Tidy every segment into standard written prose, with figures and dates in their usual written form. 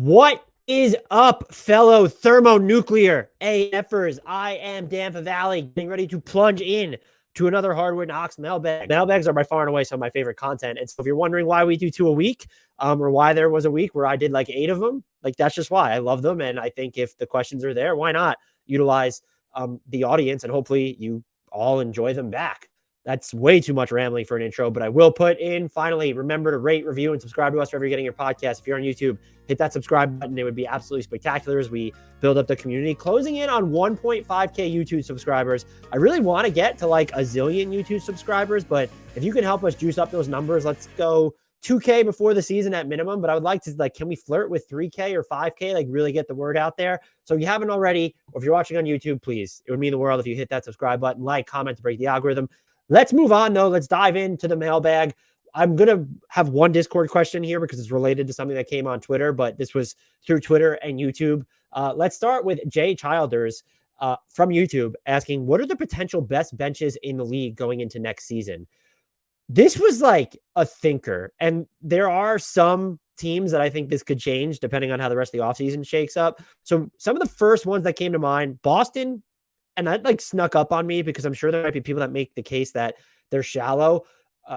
What is up, fellow thermonuclear AFers? I am Dan Favale, getting ready to plunge in to another Hardwood Knocks mailbag. Mailbags are by far and away some of my favorite content. And so if you're wondering why we do two a week, or why there was a week where I did like 8 of them, like that's just why I love them. And I think if the questions are there, why not utilize the audience and hopefully you all enjoy them back. That's way too much rambling for an intro, but I will put in, finally, remember to rate, review, and subscribe to us wherever you're getting your podcast. If you're on YouTube, hit that subscribe button. It would be absolutely spectacular as we build up the community. Closing in on 1.5K YouTube subscribers. I really want to get to like a zillion YouTube subscribers, but if you can help us juice up those numbers, let's go 2K before the season at minimum. But I would like to, like, can we flirt with 3K or 5K, like really get the word out there? So if you haven't already, or if you're watching on YouTube, please, it would mean the world if you hit that subscribe button, like, comment to break the algorithm. Let's move on, though. Let's dive into the mailbag. I'm going to have one Discord question here because it's related to something that came on Twitter, but this was through Twitter and YouTube. Let's start with Jay Childers from YouTube asking, what are the potential best benches in the league going into next season? This was like a thinker, and there are some teams that I think this could change depending on how the rest of the offseason shakes up. So some of the first ones that came to mind, Boston, and that like snuck up on me because I'm sure there might be people that make the case that they're shallow.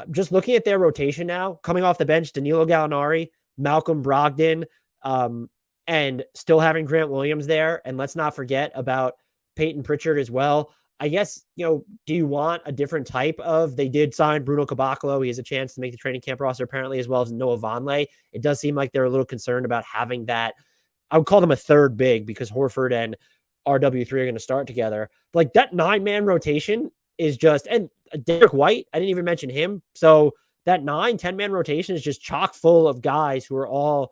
Just looking at their rotation now, coming off the bench, Danilo Gallinari, Malcolm Brogdon, and still having Grant Williams there. And let's not forget about Peyton Pritchard as well. I guess, do you want a different type of, they did sign Bruno Caboclo. He has a chance to make the training camp roster apparently, as well as Noah Vonleh. It does seem like they're a little concerned about having that. I would call them a third big because Horford and RW3 are going to start together. Like that 9-man rotation is just, and Derek White, I didn't even mention him. So that 10-man rotation is just chock full of guys who are all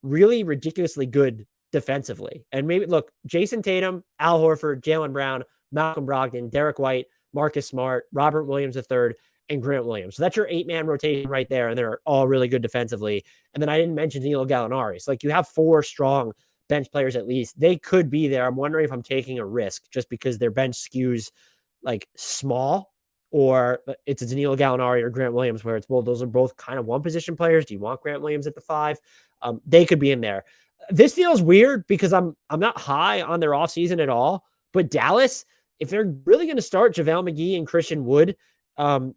really ridiculously good defensively. And maybe look, Jason Tatum, Al Horford, Jaylen Brown, Malcolm Brogdon, Derek White, Marcus Smart, Robert Williams III, and Grant Williams. So that's your 8-man rotation right there. And they're all really good defensively. And then I didn't mention Danilo Gallinari. So like you have 4 strong bench players at least. They could be there. I'm wondering if I'm taking a risk just because their bench skews like small, or it's a Danilo Gallinari or Grant Williams where it's, well, those are both kind of one position players. Do you want Grant Williams at the 5? They could be in there. This feels weird because I'm not high on their offseason at all, but Dallas, if they're really going to start JaVale McGee and Christian Wood,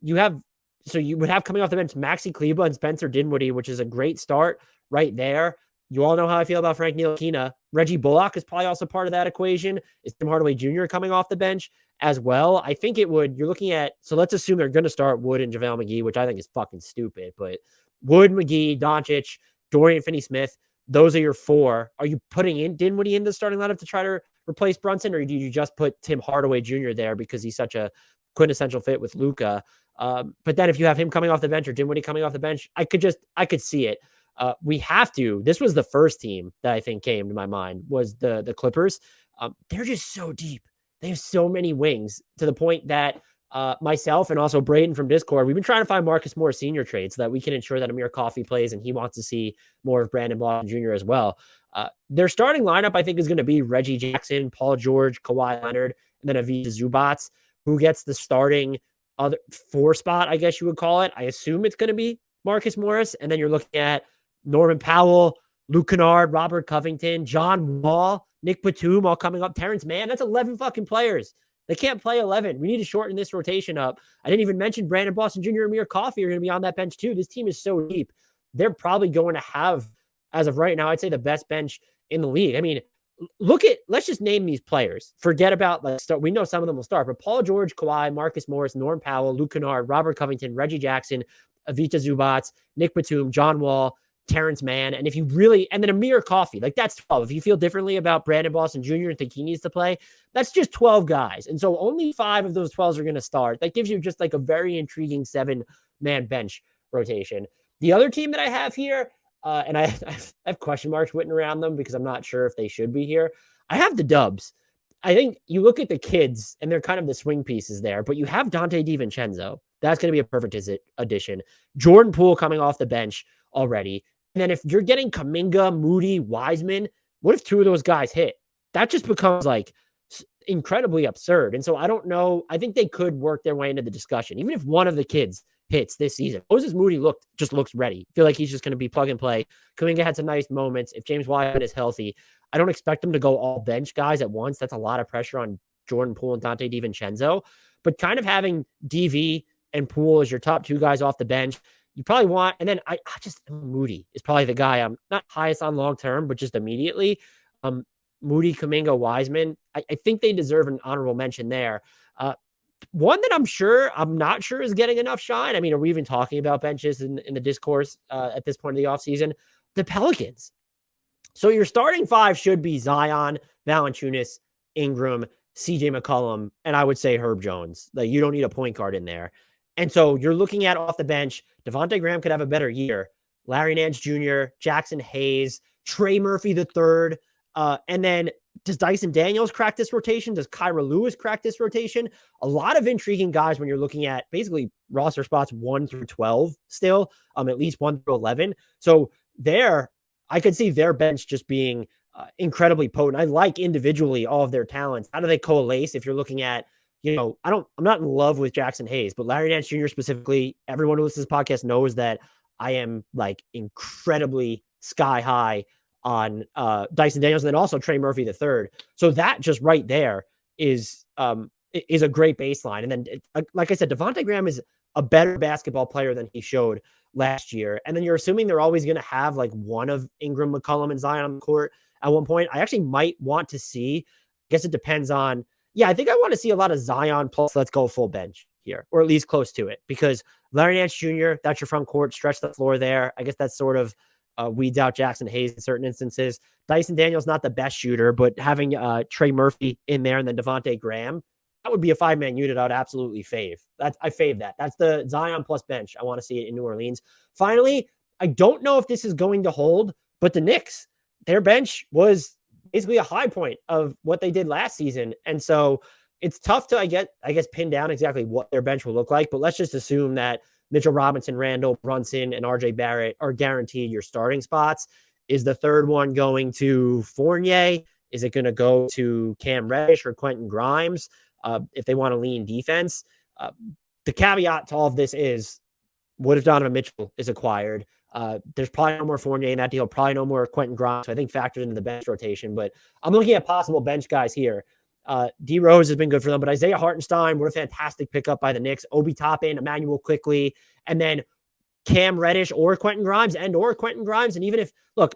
you would have coming off the bench Maxi Kleber and Spencer Dinwiddie, which is a great start right there. You all know how I feel about Frank Ntilikina. Reggie Bullock is probably also part of that equation. Is Tim Hardaway Jr. coming off the bench as well? I think it would. You're looking at, so let's assume they're going to start Wood and JaVale McGee, which I think is fucking stupid. But Wood, McGee, Doncic, Dorian Finney-Smith, those are your 4. Are you putting in Dinwiddie in the starting lineup to try to replace Brunson, or do you just put Tim Hardaway Jr. there because he's such a quintessential fit with Luka? But then if you have him coming off the bench or Dinwiddie coming off the bench, I could see it. We have to. This was the first team that I think came to my mind was the Clippers. They're just so deep. They have so many wings to the point that myself and also Braden from Discord, we've been trying to find Marcus Morris Sr. trades so that we can ensure that Amir Coffey plays and he wants to see more of Brandon Boston Jr. as well. Their starting lineup, I think, is going to be Reggie Jackson, Paul George, Kawhi Leonard, and then Ivica Zubac, who gets the starting other 4 spot, I guess you would call it. I assume it's going to be Marcus Morris. And then you're looking at Norman Powell, Luke Kennard, Robert Covington, John Wall, Nick Batum, all coming up. Terrence Mann, that's 11 fucking players. They can't play 11. We need to shorten this rotation up. I didn't even mention Brandon Boston Jr. and Amir Coffey are going to be on that bench too. This team is so deep. They're probably going to have, as of right now, I'd say the best bench in the league. I mean, let's just name these players. Forget about, we know some of them will start, but Paul George, Kawhi, Marcus Morris, Norm Powell, Luke Kennard, Robert Covington, Reggie Jackson, Ivica Zubac, Nick Batum, John Wall, Terrence Mann, and then Amir Coffey, like that's 12. If you feel differently about Brandon Boston Jr. and think he needs to play, that's just 12 guys. And so only 5 of those 12 are going to start. That gives you just like a very intriguing 7-man bench rotation. The other team that I have here, and I have question marks written around them because I'm not sure if they should be here. I have the Dubs. I think you look at the kids and they're kind of the swing pieces there, but you have Dante DiVincenzo. That's going to be a perfect addition. Jordan Poole coming off the bench already. And then if you're getting Kuminga, Moody, Wiseman, what if 2 of those guys hit? That just becomes like incredibly absurd. And so I don't know. I think they could work their way into the discussion. Even if one of the kids hits this season. Moses Moody looks ready. I feel like he's just going to be plug and play. Kuminga had some nice moments. If James Wiseman is healthy, I don't expect them to go all bench guys at once. That's a lot of pressure on Jordan Poole and Dante DiVincenzo. But kind of having DV and Poole as your top two guys off the bench, you probably want, and then I just, Moody is probably the guy I'm not highest on long term, but just immediately. Moody, Kuminga, Wiseman, I think they deserve an honorable mention there. One that I'm not sure is getting enough shine. I mean, are we even talking about benches in the discourse at this point of the offseason? The Pelicans. So your starting five should be Zion, Valanciunas, Ingram, CJ McCollum, and I would say Herb Jones. Like, you don't need a point guard in there. And so you're looking at off the bench, Devontae Graham could have a better year. Larry Nance Jr., Jackson Hayes, Trey Murphy III, and then does Dyson Daniels crack this rotation? Does Kyra Lewis crack this rotation? A lot of intriguing guys when you're looking at basically roster spots 1 through 12 still, at least 1 through 11. So there, I could see their bench just being incredibly potent. I like individually all of their talents. How do they coalesce? If you're looking at, I'm not in love with Jackson Hayes, but Larry Nance Jr. specifically, everyone who listens to this podcast knows that I am like incredibly sky high on Dyson Daniels and then also Trey Murphy III. So that just right there is a great baseline. And then, like I said, Devontae Graham is a better basketball player than he showed last year. And then you're assuming they're always going to have like one of Ingram, McCollum, and Zion on the court at one point. I actually might want to see, I guess it depends on, I think I want to see a lot of Zion plus let's go full bench here, or at least close to it, because Larry Nance Jr., that's your front court, stretch the floor there. I guess that's sort of weeds out Jackson Hayes in certain instances. Dyson Daniels, not the best shooter, but having Trey Murphy in there and then Devontae Graham, that would be a 5-man unit I would absolutely fave. I fave that. That's the Zion plus bench. I want to see it in New Orleans. Finally, I don't know if this is going to hold, but the Knicks, their bench was basically a high point of what they did last season. And so it's tough to, I guess, pin down exactly what their bench will look like, but let's just assume that Mitchell Robinson, Randall Brunson, and RJ Barrett are guaranteed your starting spots. Is the third one going to Fournier? Is it going to go to Cam Reddish or Quentin Grimes if they want to lean defense? The caveat to all of this is, what if Donovan Mitchell is acquired? There's probably no more Fournier in that deal, probably no more Quentin Grimes, so I think factored into the bench rotation. But I'm looking at possible bench guys here. D Rose has been good for them, but Isaiah Hartenstein, what a fantastic pickup by the Knicks. Obi Toppin, Emmanuel Quickley, and then Cam Reddish or Quentin Grimes. And even if, look,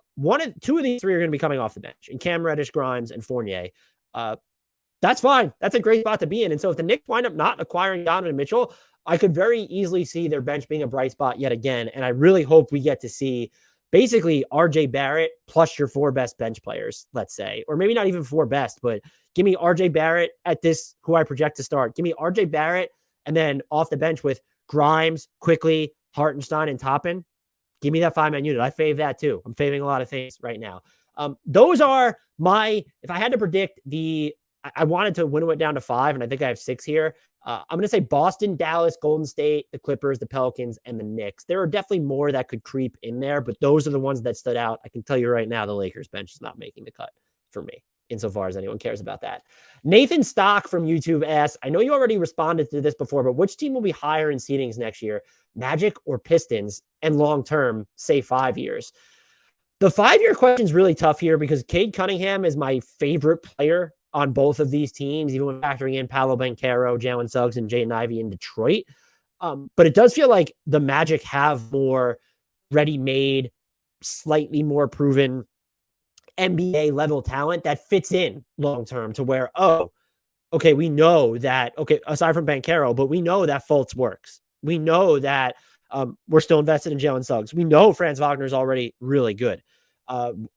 two of these three are going to be coming off the bench, and Cam Reddish, Grimes, and Fournier. That's fine. That's a great spot to be in. And so if the Knicks wind up not acquiring Donovan Mitchell, I could very easily see their bench being a bright spot yet again. And I really hope we get to see basically RJ Barrett plus your 4 best bench players, let's say, or maybe not even 4 best, but give me RJ Barrett at this, who I project to start. Give me RJ Barrett and then off the bench with Grimes, Quickley, Hartenstein, and Toppin. Give me that 5-man unit. I fave that too. I'm faving a lot of things right now. Those are if I had to predict I wanted to winnow it down to 5, and I think I have 6 here. I'm going to say Boston, Dallas, Golden State, the Clippers, the Pelicans, and the Knicks. There are definitely more that could creep in there, but those are the ones that stood out. I can tell you right now, the Lakers bench is not making the cut for me, insofar as anyone cares about that. Nathan Stock from YouTube asks, I know you already responded to this before, but which team will be higher in seedings next year, Magic or Pistons? And long-term, say 5 years. The 5-year question is really tough here because Cade Cunningham is my favorite player on both of these teams, even when factoring in Paolo Banchero, Jalen Suggs, and Jaden Ivey in Detroit. But it does feel like the Magic have more ready-made, slightly more proven NBA-level talent that fits in long-term to where, we know that, aside from Banchero, but we know that Fultz works. We know that we're still invested in Jalen Suggs. We know Franz Wagner is already really good.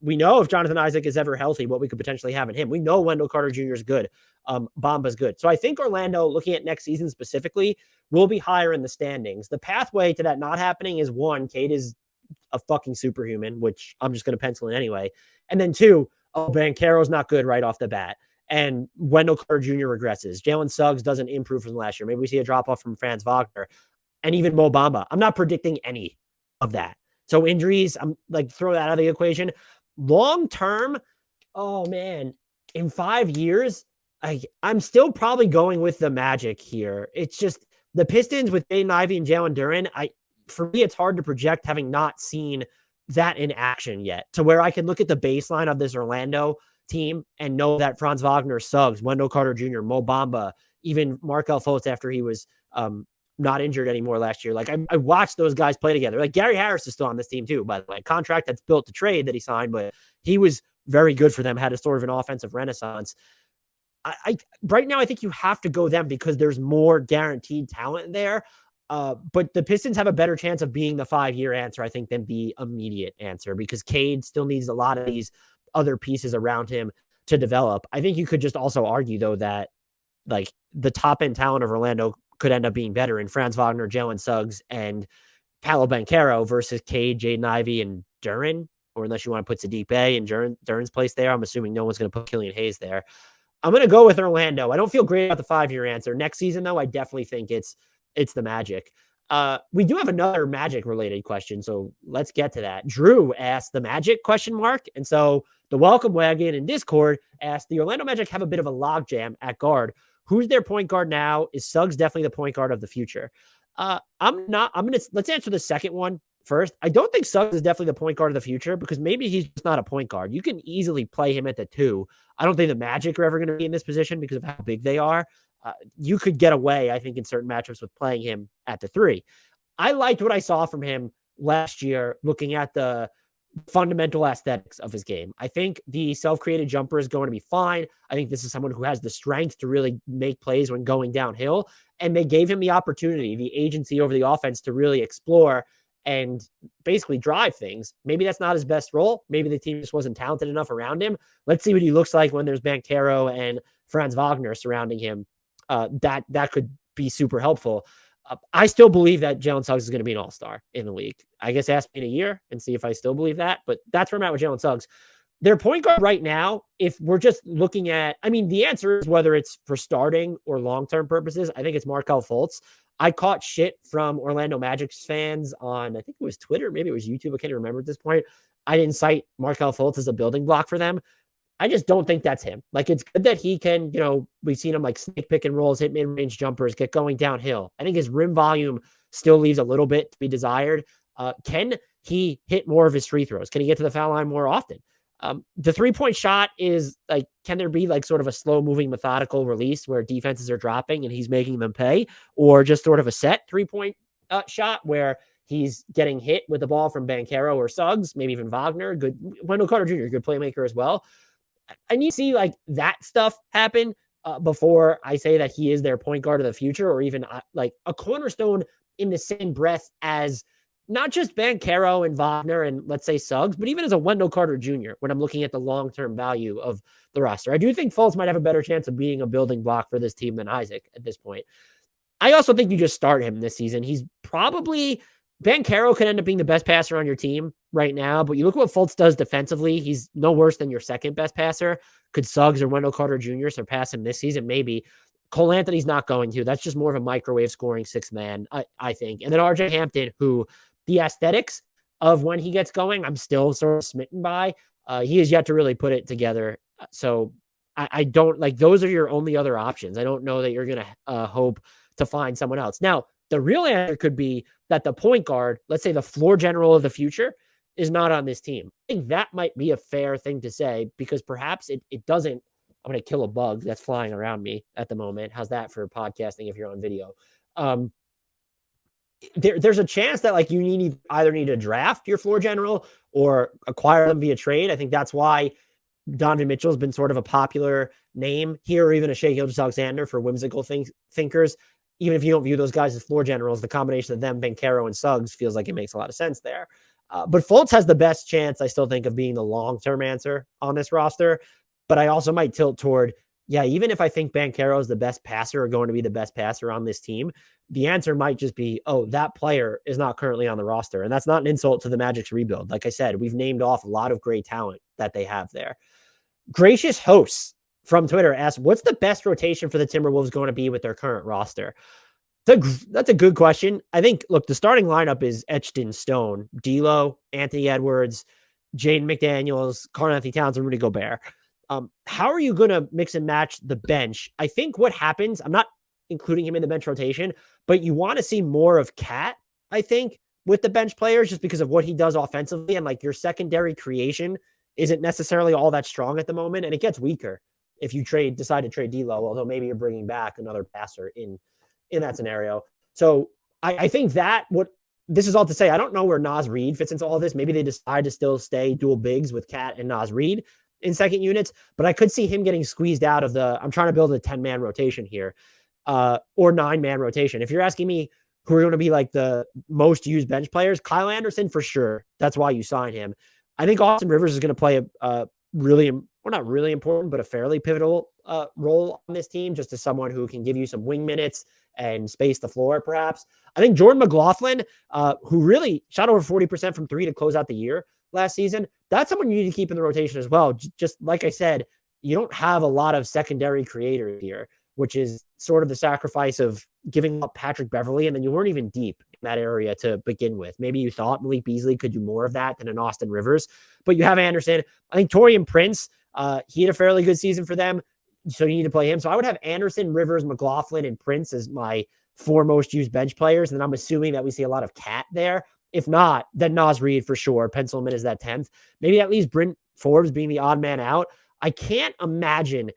We know if Jonathan Isaac is ever healthy, what we could potentially have in him. We know Wendell Carter Jr. is good. Bamba's good. So I think Orlando, looking at next season specifically, will be higher in the standings. The pathway to that not happening is 1, Cade is a fucking superhuman, which I'm just going to pencil in anyway. And then 2, Banchero's not good right off the bat. And Wendell Carter Jr. regresses. Jalen Suggs doesn't improve from last year. Maybe we see a drop-off from Franz Wagner. And even Mo Bamba. I'm not predicting any of that. So injuries, I'm like, throw that out of the equation. Long term, in 5 years, I'm still probably going with the Magic here. It's just The Pistons with Jaden Ivey and Jalen Duren, for me, it's hard to project having not seen that in action yet, to where I can look at the baseline of this Orlando team and know that Franz Wagner, Suggs, Wendell Carter Jr., Mo Bamba, even Markelle Fultz after he was not injured anymore last year. Like I watched those guys play together. Like Gary Harris is still on this team too, by the way. Contract that's built to trade that he signed, but he was very good for them, had a sort of an offensive renaissance. I right now, I think you have to go them because there's more guaranteed talent there. But the Pistons have a better chance of being the 5-year answer, I think, than the immediate answer, because Cade still needs a lot of these other pieces around him to develop. I think you could just also argue, though, that like the top end talent of Orlando could end up being better in Franz Wagner, Jalen Suggs, and Paolo Banchero versus Cade, Jaden Ivey, and Duren. Or unless you want to put Sadiq Bey in Duren's place there, I'm assuming no one's going to put Killian Hayes there. I'm going to go with Orlando. I don't feel great about the 5-year answer. Next season, though, I definitely think it's the Magic. We do have another Magic related question, so let's get to that. Drew asked the Magic ? And so the Welcome Wagon in Discord asked, the Orlando Magic have a bit of a logjam at guard. Who's their point guard now? Is Suggs definitely the point guard of the future? Let's answer the second one first. I don't think Suggs is definitely the point guard of the future, because maybe he's just not a point guard. You can easily play him at the 2. I don't think the Magic are ever going to be in this position because of how big they are. You could get away, I think, in certain matchups with playing him at the 3. I liked what I saw from him last year, looking at the fundamental aesthetics of his game. I think the self-created jumper is going to be fine. I think this is someone who has the strength to really make plays when going downhill, and they gave him the opportunity, the agency over the offense to really explore and basically drive things. Maybe that's not his best role. Maybe the team just wasn't talented enough around him. Let's see what he looks like when there's Banchero and Franz Wagner surrounding him. That could be super helpful. I still believe that Jalen Suggs is going to be an all-star in the league. I guess ask me in a year and see if I still believe that, but that's where I'm at with Jalen Suggs. Their point guard right now, if we're just looking at, the answer is whether it's for starting or long-term purposes, I think it's Markelle Fultz. I caught shit from Orlando Magic fans on, I think it was Twitter, maybe it was YouTube, I can't remember at this point. I didn't cite Markelle Fultz as a building block for them. I just don't think that's him. Like, it's good that he can, we've seen him like snake pick and rolls, hit mid-range jumpers, get going downhill. I think his rim volume still leaves a little bit to be desired. Can he hit more of his free throws? Can he get to the foul line more often? The 3-point shot is like, can there be like sort of a slow moving methodical release where defenses are dropping and he's making them pay, or just sort of a set 3-point shot where he's getting hit with the ball from Banchero or Suggs, maybe even Wagner, good Wendell Carter Jr., good playmaker as well. I need to see like that stuff happen before I say that he is their point guard of the future, or even like a cornerstone in the same breath as not just Banchero and Wagner and let's say Suggs, but even as a Wendell Carter Jr. when I'm looking at the long-term value of the roster. I do think Fultz might have a better chance of being a building block for this team than Isaac at this point. I also think you just start him this season. He's probably, Banchero could end up being the best passer on your team right now, but you look at what Fultz does defensively. He's no worse than your second best passer. Could Suggs or Wendell Carter Jr. surpass him this season? Maybe. Karl-Anthony's not going to. That's just more of a microwave scoring 6th man, I think. And then RJ Hampton, who the aesthetics of when he gets going, I'm still sort of smitten by. He has yet to really put it together. So I don't like, those are your only other options. I don't know that you're going to hope to find someone else. Now, the real answer could be that the point guard, let's say the floor general of the future, is not on this team. I think that might be a fair thing to say, because perhaps it doesn't. I'm going to kill a bug that's flying around me at the moment. How's that for podcasting if you're on video? There's a chance that like you either need to draft your floor general or acquire them via trade. I think that's why Donovan Mitchell has been sort of a popular name here, or even a Shai Gilgeous-Alexander for whimsical thinkers. Even if you don't view those guys as floor generals, the combination of them, Banchero and Suggs, feels like it makes a lot of sense there. But Fultz has the best chance, I still think, of being the long-term answer on this roster. But I also might tilt toward, even if I think Banchero is the best passer or going to be the best passer on this team, the answer might just be, that player is not currently on the roster. And that's not an insult to the Magic's rebuild. Like I said, we've named off a lot of great talent that they have there. Gracious Hosts from Twitter asked, what's the best rotation for the Timberwolves going to be with their current roster? That's a good question. I think, look, the starting lineup is etched in stone. D'Lo, Anthony Edwards, Jaden McDaniels, Karl-Anthony Towns, and Rudy Gobert. How are you going to mix and match the bench? I think what happens, I'm not including him in the bench rotation, but you want to see more of Cat, I think, with the bench players just because of what he does offensively. And like your secondary creation isn't necessarily all that strong at the moment. And it gets weaker if you decide to trade D'Lo, although maybe you're bringing back another passer in that scenario. So I think that this is all to say, I don't know where Naz Reid fits into all this. Maybe they decide to still stay dual bigs with Cat and Naz Reid in second units, but I could see him getting squeezed out of I'm trying to build a 10-man rotation here, or 9-man rotation. If you're asking me who are going to be like the most used bench players, Kyle Anderson for sure. That's why you sign him. I think Austin Rivers is going to play a really, well, not really important, but a fairly pivotal role on this team, just as someone who can give you some wing minutes and space the floor, perhaps. I think Jordan McLaughlin, who really shot over 40% from three to close out the year last season, that's someone you need to keep in the rotation as well. Just like I said, you don't have a lot of secondary creators here, which is sort of the sacrifice of giving up Patrick Beverley, and then you weren't even deep in that area to begin with. Maybe you thought Malik Beasley could do more of that than an Austin Rivers, but you have Anderson. I think Taurean Prince, he had a fairly good season for them, so you need to play him. So I would have Anderson, Rivers, McLaughlin, and Prince as my 4 most used bench players, and then I'm assuming that we see a lot of Cat there. If not, then Naz Reid for sure. Pencil him in as that 10th. Maybe that leaves Bryn Forbes being the odd man out. I can't imagine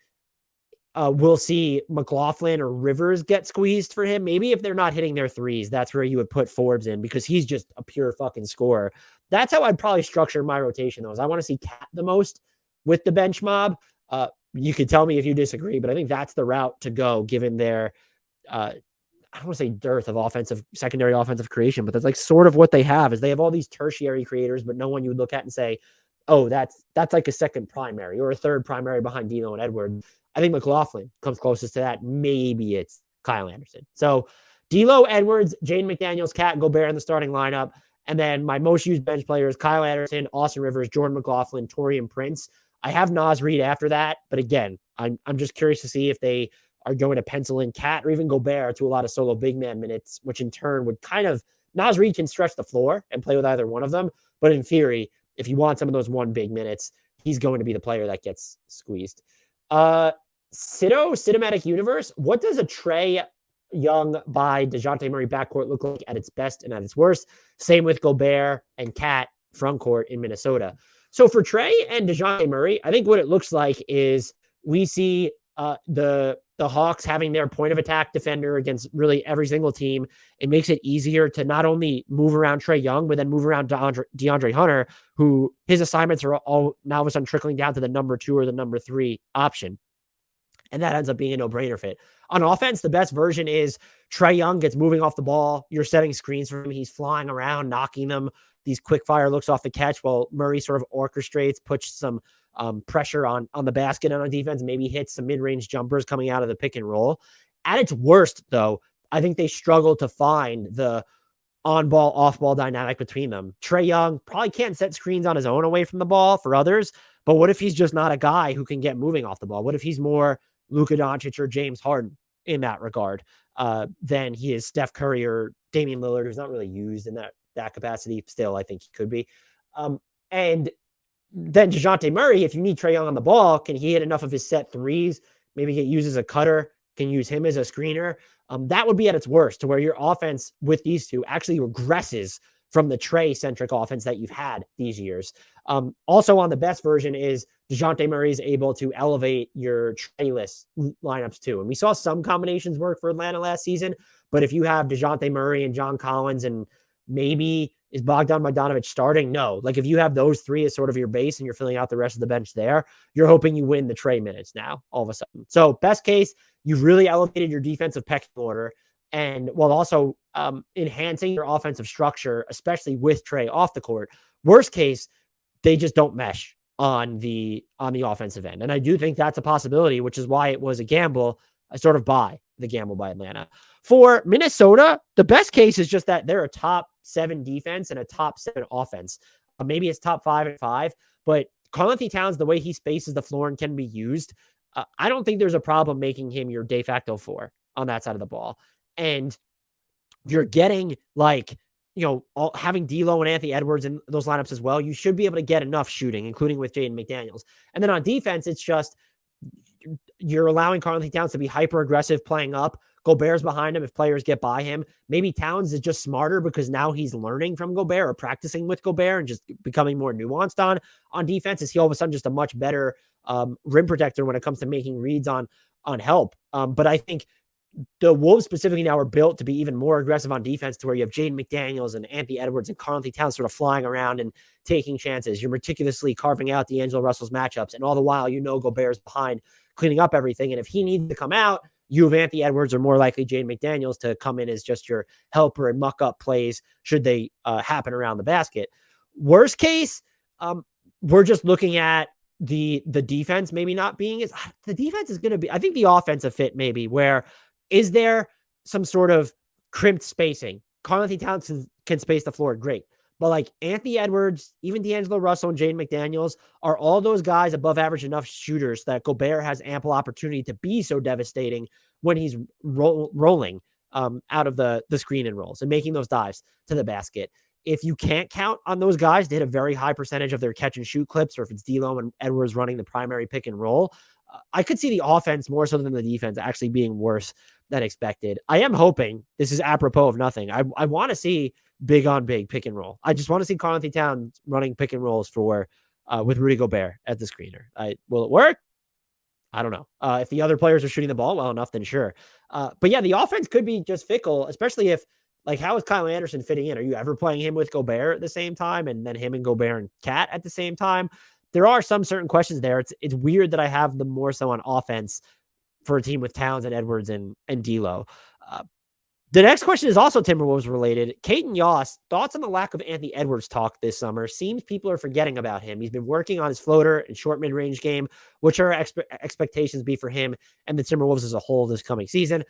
we'll see McLaughlin or Rivers get squeezed for him. Maybe if they're not hitting their threes, that's where you would put Forbes in because he's just a pure fucking scorer. That's how I'd probably structure my rotation, though, is I want to see Cat the most with the bench mob. You could tell me if you disagree, but I think that's the route to go given their, I don't want to say dearth of secondary offensive creation, but that's like sort of what they have is they have all these tertiary creators, but no one you would look at and say, oh, that's like a second primary or a third primary behind D'Lo and Edwards. I think McLaughlin comes closest to that. Maybe it's Kyle Anderson. So D'Lo, Edwards, Jaden McDaniels, Cat, Gobert in the starting lineup. And then my most used bench players, Kyle Anderson, Austin Rivers, Jordan McLaughlin, Taurean Prince. I have Naz Reid after that. But again, I'm just curious to see if they are going to pencil in Cat or even Gobert to a lot of solo big man minutes, which in turn would kind of, Naz Reid can stretch the floor and play with either one of them. But in theory, if you want some of those 1 big minutes, he's going to be the player that gets squeezed. Cinematic Universe. What does a Trae Young by DeJounte Murray backcourt look like at its best and at its worst? Same with Gobert and Cat frontcourt in Minnesota. So for Trae and DeJounte Murray, I think what it looks like is we see the Hawks having their point of attack defender against really every single team. It makes it easier to not only move around Trae Young, but then move around DeAndre Hunter, who his assignments are all now of a sudden trickling down to the number 2 or the number 3 option. And that ends up being a no-brainer fit. On offense, the best version is Trae Young gets moving off the ball. You're setting screens for him. He's flying around, knocking them these quick fire looks off the catch while Murray sort of orchestrates, puts some pressure on the basket and on defense, maybe hits some mid-range jumpers coming out of the pick and roll. At its worst, though, I think they struggle to find the on-ball, off-ball dynamic between them. Trae Young probably can't set screens on his own away from the ball for others, but what if he's just not a guy who can get moving off the ball? What if he's more Luka Doncic or James Harden in that regard than he is Steph Curry or Damian Lillard, who's not really used in that capacity? Still, I think he could be. And then DeJounte Murray, if you need Trae Young on the ball, can he hit enough of his set threes? Maybe get used as a cutter, can use him as a screener. That would be at its worst, to where your offense with these two actually regresses from the Trae-centric offense that you've had these years. Also on the best version is DeJounte Murray is able to elevate your Trae-less lineups too. And we saw some combinations work for Atlanta last season, but if you have DeJounte Murray and John Collins and maybe is Bogdan Bogdanovic starting? No. Like if you have those three as sort of your base and you're filling out the rest of the bench there, you're hoping you win the Trae minutes now all of a sudden. So best case, you've really elevated your defensive pecking order, and while also enhancing your offensive structure, especially with Trae off the court. Worst case, they just don't mesh on the offensive end. And I do think that's a possibility, which is why it was a gamble. I sort of buy the gamble by Atlanta. For Minnesota, the best case is just that they're a top 7 defense and a top 7 offense. Maybe it's top 5 and 5, but Karl-Anthony Towns, the way he spaces the floor and can be used, I don't think there's a problem making him your de facto 4 on that side of the ball. And you're getting having D'Lo and Anthony Edwards in those lineups as well. You should be able to get enough shooting, including with Jaden McDaniels. And then on defense, it's just you're allowing Karl-Anthony Towns to be hyper aggressive playing up. Gobert's behind him if players get by him. Maybe Towns is just smarter because now he's learning from Gobert or practicing with Gobert and just becoming more nuanced on defense. Is he all of a sudden just a much better rim protector when it comes to making reads on help? But I think the Wolves specifically now are built to be even more aggressive on defense, to where you have Jaden McDaniels and Anthony Edwards and Karl-Anthony Towns sort of flying around and taking chances. You're meticulously carving out D'Angelo Russell's matchups. And all the while, Gobert's behind cleaning up everything. And if he needs to come out, you have Anthony Edwards or more likely Jaden McDaniels to come in as just your helper and muck up plays should they happen around the basket. Worst case, we're just looking at the defense maybe not being as the defense is going to be, I think the offensive fit maybe, where is there some sort of crimped spacing? Karl-Anthony Towns can space the floor, great. But like Anthony Edwards, even D'Angelo Russell and Jaden McDaniels are all those guys above average enough shooters that Gobert has ample opportunity to be so devastating when he's rolling out of the screen and rolls and making those dives to the basket. If you can't count on those guys to hit a very high percentage of their catch and shoot clips, or if it's D'Lo and Edwards running the primary pick and roll, I could see the offense more so than the defense actually being worse than expected. I am hoping this is apropos of nothing. I want to see big on big pick and roll. I just want to see Karl-Anthony Towns running pick and rolls with Rudy Gobert as the screener. Will it work? I don't know. If the other players are shooting the ball well enough, then sure. But yeah, the offense could be just fickle, especially if, like, how is Kyle Anderson fitting in? Are you ever playing him with Gobert at the same time and then him and Gobert and Cat at the same time? There are some certain questions there. It's weird that I have them more so on offense for a team with Towns and Edwards and D'Lo. The next question is also Timberwolves related. Caden Yoss, thoughts on the lack of Anthony Edwards talk this summer? Seems people are forgetting about him. He's been working on his floater and short mid-range game. What should our expectations be for him and the Timberwolves as a whole this coming season?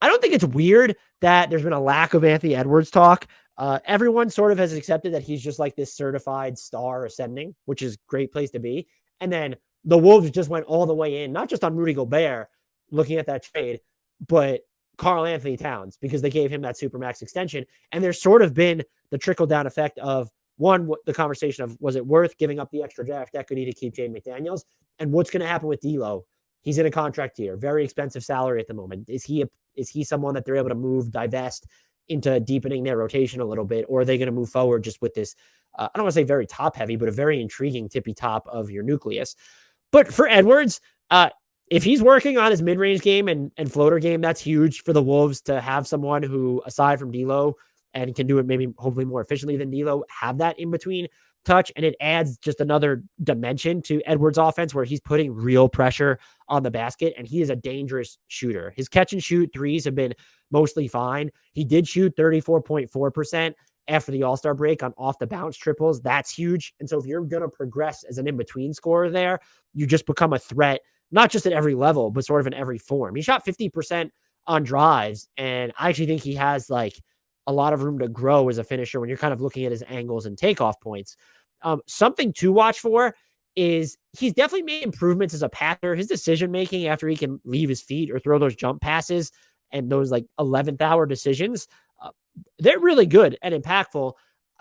I don't think it's weird that there's been a lack of Anthony Edwards talk. Everyone sort of has accepted that he's just like this certified star ascending, which is a great place to be. And then the Wolves just went all the way in, not just on Rudy Gobert, looking at that trade, but Karl-Anthony Towns, because they gave him that supermax extension. And there's sort of been the trickle-down effect of, one, the conversation of, was it worth giving up the extra draft equity to keep Jaden McDaniels? And what's going to happen with D'Lo? He's in a contract year, very expensive salary at the moment. Is he someone that they're able to divest into deepening their rotation a little bit? Or are they going to move forward just with this, I don't want to say very top-heavy, but a very intriguing tippy top of your nucleus? But for Edwards, if he's working on his mid-range game and floater game, that's huge for the Wolves to have someone who, aside from D'Lo, and can do it maybe hopefully more efficiently than D'Lo, have that in-between touch. And it adds just another dimension to Edwards' offense where he's putting real pressure on the basket, and he is a dangerous shooter. His catch and shoot threes have been mostly fine. He did shoot 34.4% after the All-Star break on off-the-bounce triples. That's huge. And so if you're going to progress as an in-between scorer there, you just become a threat, not just at every level, but sort of in every form. He shot 50% on drives, and I actually think he has like a lot of room to grow as a finisher when you're kind of looking at his angles and takeoff points. Something to watch for is he's definitely made improvements as a passer. His decision-making after he can leave his feet or throw those jump passes and those like 11th hour decisions, they're really good and impactful.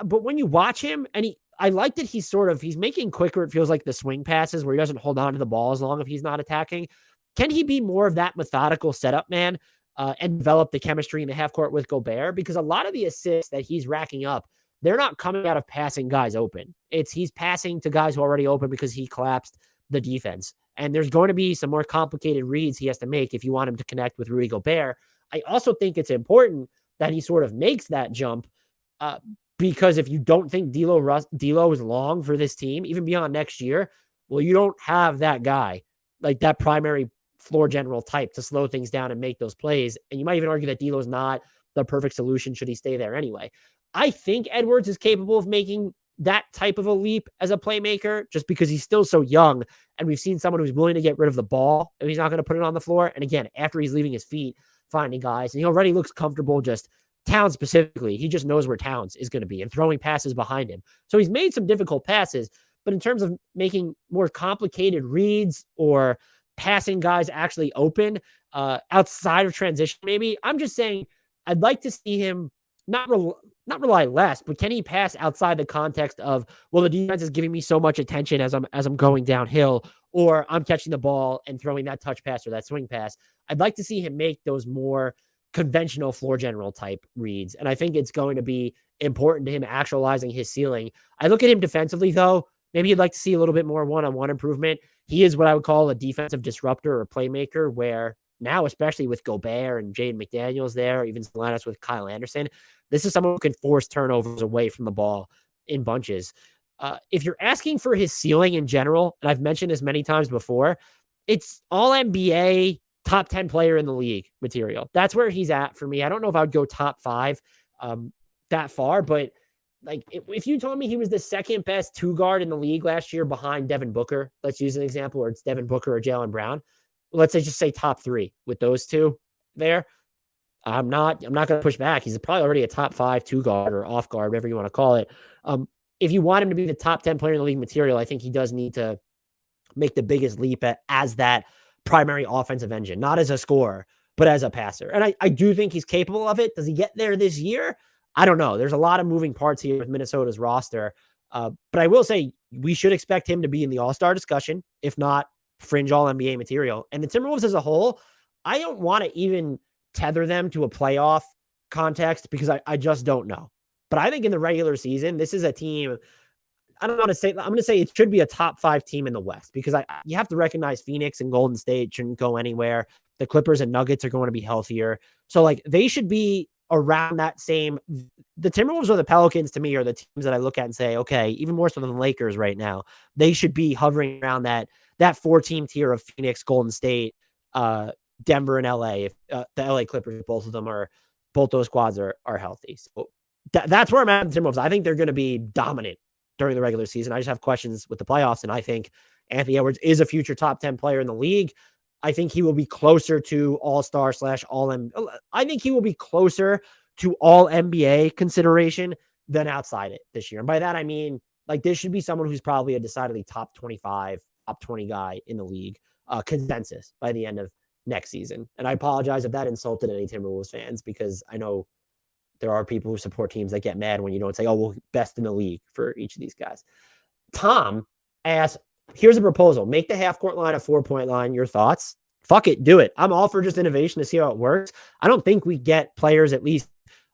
But when you watch him, and I like that he's making quicker, it feels like, the swing passes where he doesn't hold on to the ball as long if he's not attacking. Can he be more of that methodical setup man and develop the chemistry in the half court with Gobert? Because a lot of the assists that he's racking up, they're not coming out of passing guys open. He's passing to guys who are already open because he collapsed the defense. And there's going to be some more complicated reads he has to make if you want him to connect with Rudy Gobert. I also think it's important that he sort of makes that jump because if you don't think D'Lo is long for this team, even beyond next year, well, you don't have that guy, like that primary floor general type, to slow things down and make those plays. And you might even argue that D'Lo is not the perfect solution should he stay there anyway. I think Edwards is capable of making that type of a leap as a playmaker just because he's still so young. And we've seen someone who's willing to get rid of the ball if he's not going to put it on the floor. And again, after he's leaving his feet, finding guys, and he already looks comfortable, just Towns specifically. He just knows where Towns is going to be and throwing passes behind him. So he's made some difficult passes, but in terms of making more complicated reads or passing guys actually open outside of transition, maybe, I'm just saying I'd like to see him not rely less, but can he pass outside the context of, well, the defense is giving me so much attention as I'm going downhill, or I'm catching the ball and throwing that touch pass or that swing pass. I'd like to see him make those more conventional floor general type reads. And I think it's going to be important to him actualizing his ceiling. I look at him defensively, though. Maybe you'd like to see a little bit more one-on-one improvement. He is what I would call a defensive disruptor or playmaker, where now, especially with Gobert and Jaden McDaniels there, even Linus with Kyle Anderson, this is someone who can force turnovers away from the ball in bunches. If you're asking for his ceiling in general, and I've mentioned this many times before, it's all NBA, top 10 player in the league material. That's where he's at for me. I don't know if I would go top 5 that far, but like if you told me he was the second best 2-guard in the league last year behind Devin Booker, let's use an example, or it's Devin Booker or Jaylen Brown. Let's say just say top 3 with those two there. I'm not going to push back. He's probably already a top 5 2-guard or off guard, whatever you want to call it. If you want him to be the top 10 player in the league material, I think he does need to make the biggest leap as that primary offensive engine, not as a scorer, but as a passer. And I do think he's capable of it. Does he get there this year? I don't know. There's a lot of moving parts here with Minnesota's roster. But I will say we should expect him to be in the All-Star discussion, if not fringe All-NBA material. And the Timberwolves as a whole, I don't want to even tether them to a playoff context because I just don't know. But I think in the regular season, this is a team. I don't want to say, I'm going to say it should be a top 5 team in the West because you have to recognize Phoenix and Golden State shouldn't go anywhere. The Clippers and Nuggets are going to be healthier. So like they should be around that same. The Timberwolves or the Pelicans to me are the teams that I look at and say, okay, even more so than the Lakers right now, they should be hovering around that 4-team tier of Phoenix, Golden State, Denver and LA. If the LA Clippers, both those squads are healthy. So that's where I'm at with the Timberwolves. I think they're going to be dominant during the regular season. I just have questions with the playoffs, and I think Anthony Edwards is a future top 10 player in the league. I think he will be closer to all-star / I think he will be closer to all NBA consideration than outside it this year. And by that, I mean, like this should be someone who's probably a decidedly top 25, top 20 guy in the league, consensus by the end of next season. And I apologize if that insulted any Timberwolves fans, because I know there are people who support teams that get mad when you don't say, oh, well, best in the league for each of these guys. Tom asks, here's a proposal. Make the half-court line a 4-point line. Your thoughts? Fuck it. Do it. I'm all for just innovation to see how it works. I don't think we get players, at least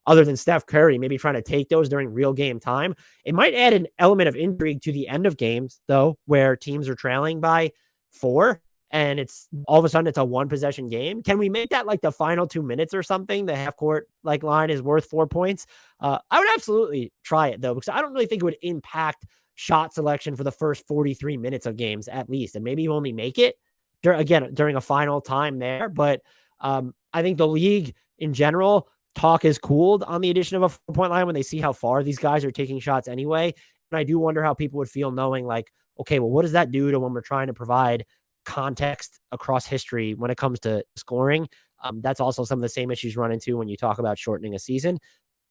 other than Steph Curry, maybe trying to take those during real game time. It might add an element of intrigue to the end of games, though, where teams are trailing by 4 and it's all of a sudden it's a 1-possession game. Can we make that like the final 2 minutes or something? The half-court like line is worth 4 points. I would absolutely try it, though, because I don't really think it would impact shot selection for the first 43 minutes of games at least. And maybe you only make it during a final time there. But I think the league in general, talk is cooled on the addition of a 4-point line when they see how far these guys are taking shots anyway. And I do wonder how people would feel knowing like, okay, well, what does that do to when we're trying to provide context across history when it comes to scoring? That's also some of the same issues run into when you talk about shortening a season.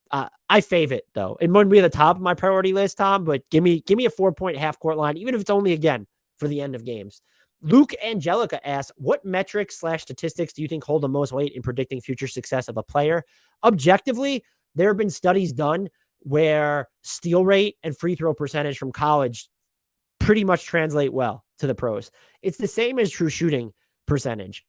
I fave it, though. It wouldn't be at the top of my priority list, Tom, but give me a 4-point half-court line, even if it's only, again, for the end of games. Luke Angelica asks, what metrics / statistics do you think hold the most weight in predicting future success of a player? Objectively, there have been studies done where steal rate and free throw percentage from college pretty much translate well to the pros. It's the same as true shooting percentage.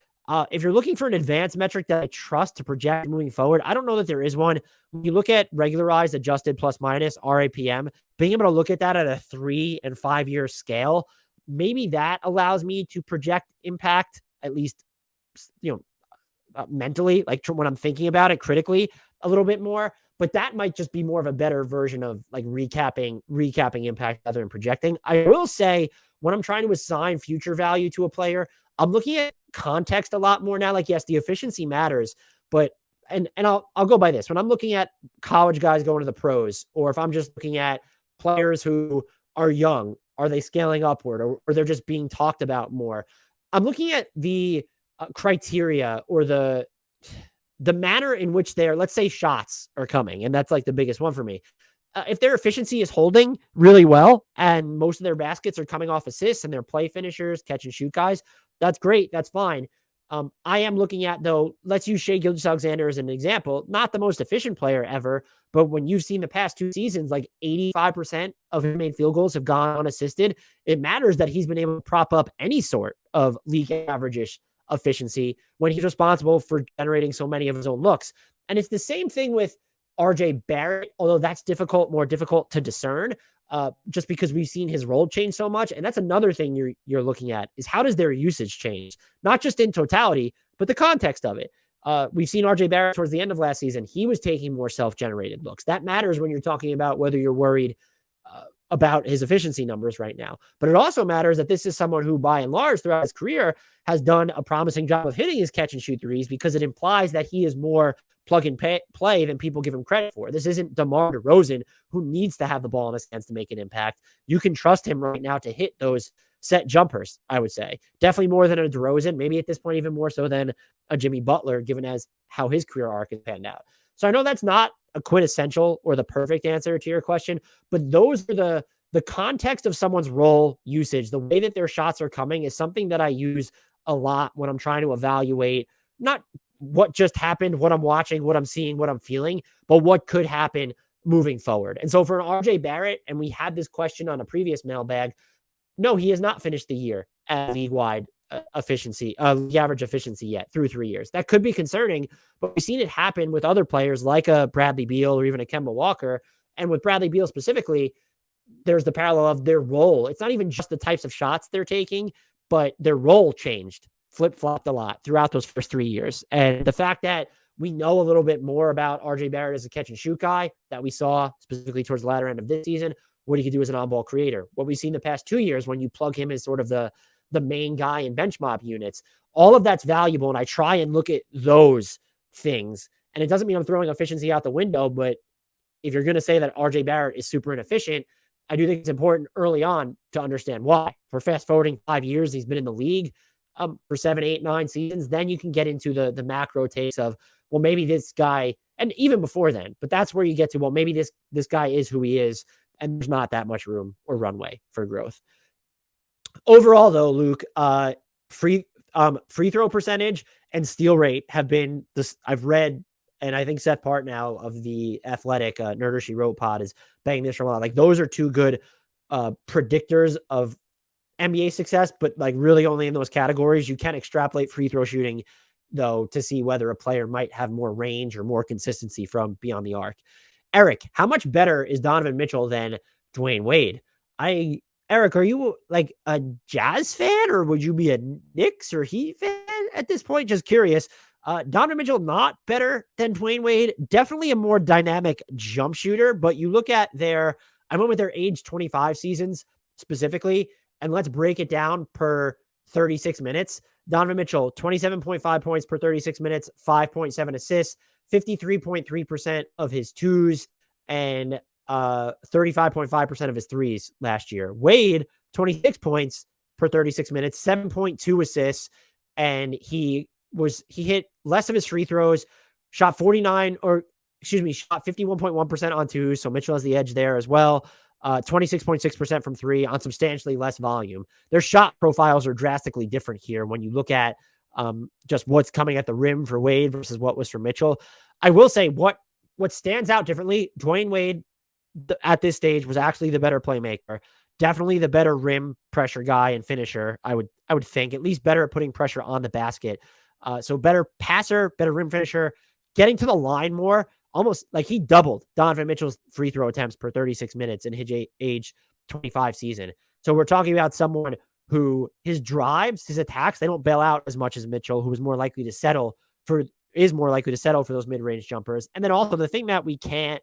If you're looking for an advanced metric that I trust to project moving forward, I don't know that there is one. When you look at regularized adjusted plus minus RAPM, being able to look at that at a 3 and 5 year scale, maybe that allows me to project impact, at least, mentally, like when I'm thinking about it critically a little bit more. But that might just be more of a better version of like recapping impact rather than projecting. I will say when I'm trying to assign future value to a player, I'm looking at context a lot more now. Like, yes, the efficiency matters, but and I'll go by this. When I'm looking at college guys going to the pros, or if I'm just looking at players who are young, are they scaling upward, or they're just being talked about more? I'm looking at the criteria or the manner in which their, let's say, shots are coming. And that's like the biggest one for me. If their efficiency is holding really well and most of their baskets are coming off assists and they're play finishers, catch and shoot guys, that's great. That's fine. I am looking at, though, let's use Shai Gilgeous-Alexander as an example, not the most efficient player ever, but when you've seen the past 2 seasons, like 85% of his made field goals have gone unassisted, it matters that he's been able to prop up any sort of league average-ish efficiency when he's responsible for generating so many of his own looks. And it's the same thing with RJ Barrett, although that's more difficult to discern, just because we've seen his role change so much. And that's another thing you're looking at, is how does their usage change? Not just in totality, but the context of it. We've seen RJ Barrett towards the end of last season. He was taking more self-generated looks. That matters when you're talking about whether you're worried about his efficiency numbers right now. But it also matters that this is someone who, by and large, throughout his career, has done a promising job of hitting his catch and shoot threes, because it implies that he is more plug and play than people give him credit for. This isn't DeMar DeRozan, who needs to have the ball in his hands to make an impact. You can trust him right now to hit those set jumpers, I would say. Definitely more than a DeRozan, maybe at this point even more so than a Jimmy Butler, given as how his career arc has panned out. So I know that's not a quintessential or the perfect answer to your question, but those are the context of someone's role usage, the way that their shots are coming, is something that I use a lot when I'm trying to evaluate not what just happened, what I'm watching, what I'm seeing, what I'm feeling, but what could happen moving forward. And so for an RJ Barrett, and we had this question on a previous mailbag, no, he has not finished the year at league-wide efficiency, league average efficiency yet through 3 years. That could be concerning, but we've seen it happen with other players like a Bradley Beal or even a Kemba Walker. And with Bradley Beal specifically, there's the parallel of their role. It's not even just the types of shots they're taking, but their role changed, flip-flopped a lot throughout those first 3 years. And the fact that we know a little bit more about RJ Barrett as a catch and shoot guy that we saw specifically towards the latter end of this season, what he could do as an on-ball creator, what we've seen the past 2 years when you plug him as sort of the main guy in bench mob units, all of that's valuable. And I try and look at those things. And it doesn't mean I'm throwing efficiency out the window, but if you're going to say that RJ Barrett is super inefficient, I do think it's important early on to understand why. For fast forwarding 5 years, he's been in the league for 7, 8, 9 seasons. Then you can get into the macro takes of, well, maybe this guy, and even before then, but that's where you get to, well, maybe this guy is who he is, and there's not that much room or runway for growth. Overall, though, Luke, free throw percentage and steal rate have been this. I've read, and I think Seth Partnow of the Athletic Nerder She Wrote pod is banging this from a lot. Like, those are two good predictors of NBA success, but like really only in those categories. You can extrapolate free throw shooting, though, to see whether a player might have more range or more consistency from beyond the arc. Eric, how much better is Donovan Mitchell than Dwyane Wade? Eric, are you like a Jazz fan, or would you be a Knicks or Heat fan at this point? Just curious. Donovan Mitchell, not better than Dwyane Wade. Definitely a more dynamic jump shooter, but you look at I went with their age 25 seasons specifically, and let's break it down per 36 minutes. Donovan Mitchell, 27.5 points per 36 minutes, 5.7 assists, 53.3% of his twos, and 35.5% of his threes last year. Wade, 26 points per 36 minutes, 7.2 assists, and he hit less of his free throws, shot 51.1% on twos. So Mitchell has the edge there as well. 26.6% from three on substantially less volume. Their shot profiles are drastically different here when you look at just what's coming at the rim for Wade versus what was for Mitchell. I will say what stands out differently, Dwyane Wade at this stage was actually the better playmaker, definitely the better rim pressure guy and finisher. I would think at least better at putting pressure on the basket. So better passer, better rim finisher, getting to the line more, almost like he doubled Donovan Mitchell's free throw attempts per 36 minutes in his age 25 season. So we're talking about someone who his drives, his attacks, they don't bail out as much as Mitchell, who is more likely to settle for those mid-range jumpers. And then also the thing that we can't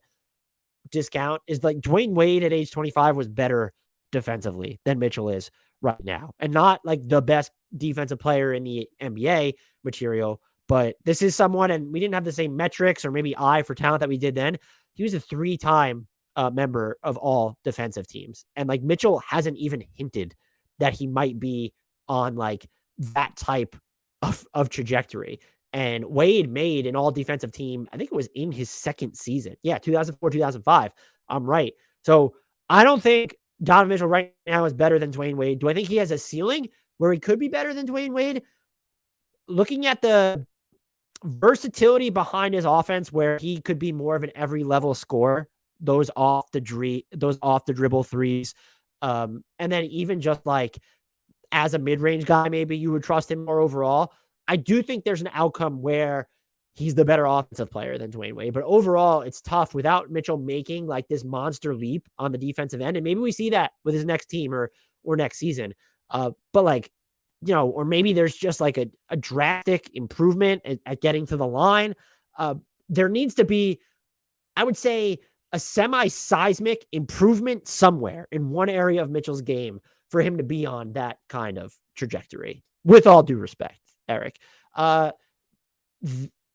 discount is like Dwyane Wade at age 25 was better defensively than Mitchell is right now, and not like the best defensive player in the NBA material, but this is someone, and we didn't have the same metrics or maybe eye for talent that we did then. He was a 3-time member of all defensive teams. And like Mitchell hasn't even hinted that he might be on like that type of trajectory. And Wade made an all defensive team. I think it was in his second season. Yeah. 2004, 2005. I'm right. So I don't think Donovan Mitchell right now is better than Dwyane Wade. Do I think he has a ceiling where he could be better than Dwyane Wade? looking at the versatility behind his offense, where he could be more of an every level scorer, those off the dribble threes, and then even just like as a mid-range guy, maybe you would trust him more overall. I do think there's an outcome where he's the better offensive player than Dwyane Wade, but overall it's tough without Mitchell making like this monster leap on the defensive end. And maybe we see that with his next team or next season. But like, or maybe there's just like a drastic improvement at getting to the line. There needs to be, I would say, a semi-seismic improvement somewhere in one area of Mitchell's game for him to be on that kind of trajectory, with all due respect, Eric.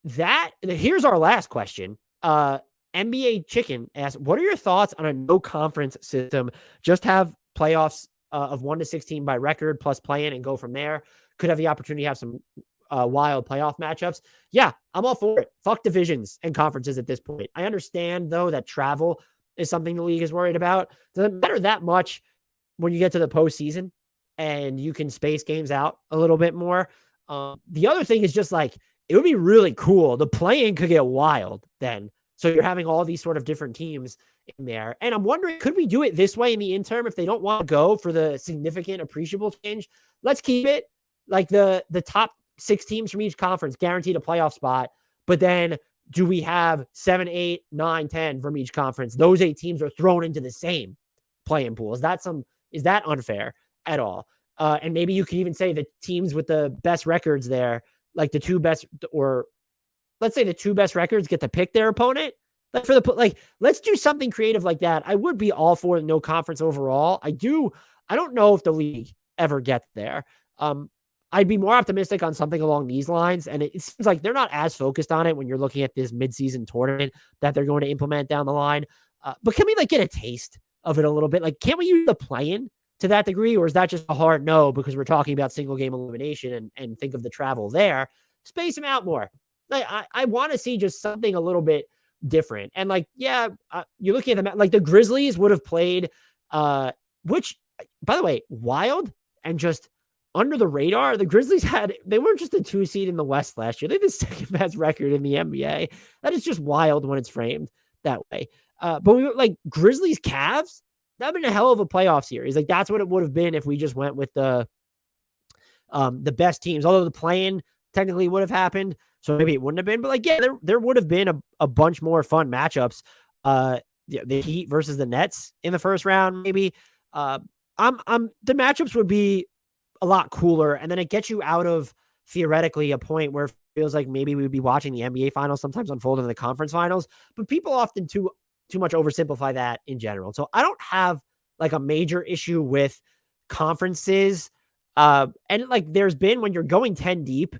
Here's our last question. NBA Chicken asks, what are your thoughts on a no conference system? Just have playoffs of 1 to 16 by record plus play-in and go from there. Could have the opportunity to have some wild playoff matchups. Yeah, I'm all for it. Fuck divisions and conferences at this point. I understand, though, that travel is something the league is worried about. Doesn't matter that much when you get to the postseason and you can space games out a little bit more. The other thing is just like, it would be really cool. The play-in could get wild then. So you're having all these sort of different teams in there. And I'm wondering, could we do it this way in the interim if they don't want to go for the significant appreciable change? Let's keep it like the top 6 teams from each conference guaranteed a playoff spot. But then do we have 7, 8, 9, 10 from each conference? Those 8 teams are thrown into the same play-in pool. Is that unfair at all? And maybe you could even say the teams with the best records there, like the 2 best, or let's say the 2 best records get to pick their opponent. Let's do something creative like that. I would be all for no conference overall. I don't know if the league ever gets there. I'd be more optimistic on something along these lines. And it seems like they're not as focused on it when you're looking at this midseason tournament that they're going to implement down the line. But can we like get a taste of it a little bit? Like, can't we use the play-in to that degree? Or is that just a hard no because we're talking about single game elimination and think of the travel there? Space them out more. Like, I want to see just something a little bit different. And like, you're looking at them, like the Grizzlies would have played, which, by the way, wild and just under the radar. The Grizzlies they weren't just a 2 seed in the West last year. They had the second best record in the NBA. That is just wild when it's framed that way. But we were like Grizzlies Cavs. That'd been a hell of a playoff series. Like that's what it would have been if we just went with the best teams. Although the play-in technically would have happened, so maybe it wouldn't have been. But like, yeah, there would have been a bunch more fun matchups. The Heat versus the Nets in the first round, maybe. The matchups would be a lot cooler, and then it gets you out of theoretically a point where it feels like maybe we would be watching the NBA finals sometimes unfold in the conference finals. But people often too much oversimplify that in general. So I don't have like a major issue with conferences. And like there's been, when you're going 10 deep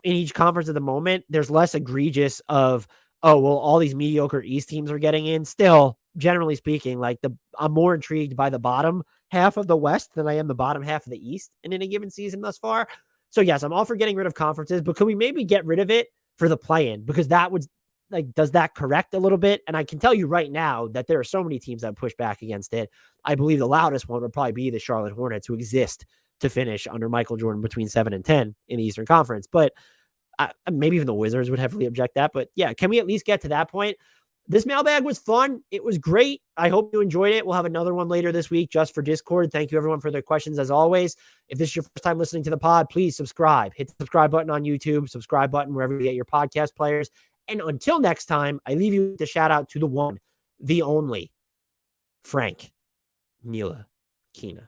in each conference at the moment, there's less egregious of, oh, well, all these mediocre East teams are getting in. Still, generally speaking, like I'm more intrigued by the bottom half of the West than I am the bottom half of the East in any given season thus far. So yes, I'm all for getting rid of conferences, but could we maybe get rid of it for the play-in? Because that would, like, does that correct a little bit? And I can tell you right now that there are so many teams that push back against it. I believe the loudest one would probably be the Charlotte Hornets, who exist to finish under Michael Jordan between 7 and 10 in the Eastern Conference. But maybe even the Wizards would heavily object that. But yeah, can we at least get to that point? This mailbag was fun. It was great. I hope you enjoyed it. We'll have another one later this week just for Discord. Thank you everyone for their questions as always. If this is your first time listening to the pod, please subscribe. Hit the subscribe button on YouTube, subscribe button wherever you get your podcast players. And until next time, I leave you with a shout out to the one, the only, Frank Ntilikina.